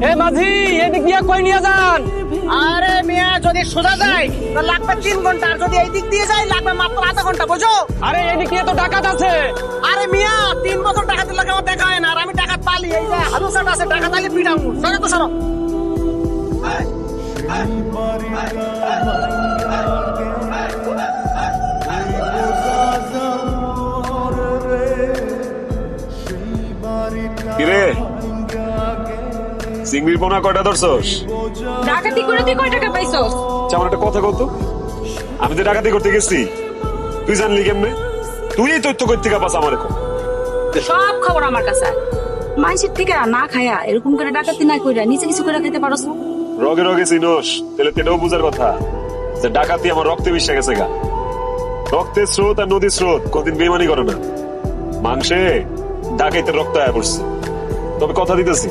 এ মাঝি, এদিক দিয়ে কই নিয়ে যান? আরে মিয়া, যদি সোজা যায় তো লাগবে 3 ঘন্টা, আর যদি এই দিক দিয়ে যায় লাগবে মাত্র আধা ঘন্টা, বুঝো? আরে এদিক দিয়ে তো ডাকাত আছে। আরে মিয়া, 3 বছর ডাকাতের লাগে আমার দেখা হয় না, আর আমি ডাকাত পালি। এই যে হালুসাট আছে, ডাকাত আলি পিটাবো। সরে তো সরো। কিরে চিংড়ির পোনা কয়টা ধরছস? ডাকাতি করে তুই কয় টাকা পাইছস? আমার একটা কথা কত, আমি তো ডাকাতি করতে গেছি, তুই জানলি কেমনে? তুই এই তথ্য করতে পাস আমার এখন? সব খবর আমার কাছে। মানুষের থেকে না খায়া এরকম করে ডাকাতি না কইরা নিচে কিছু করে খেতে পারস না? রগে রগে চিনোস, তাহলে তেটাও বুঝার কথা যে ডাকাতি আমার রক্তে মিশে গেছে গা। রক্তের স্রোত আর নদীর স্রোত কোনদিন বেমানি করে না। মাংসে ডাকাইতে রক্ত আয়া পড়ছে। তবে কথা দিতেছি,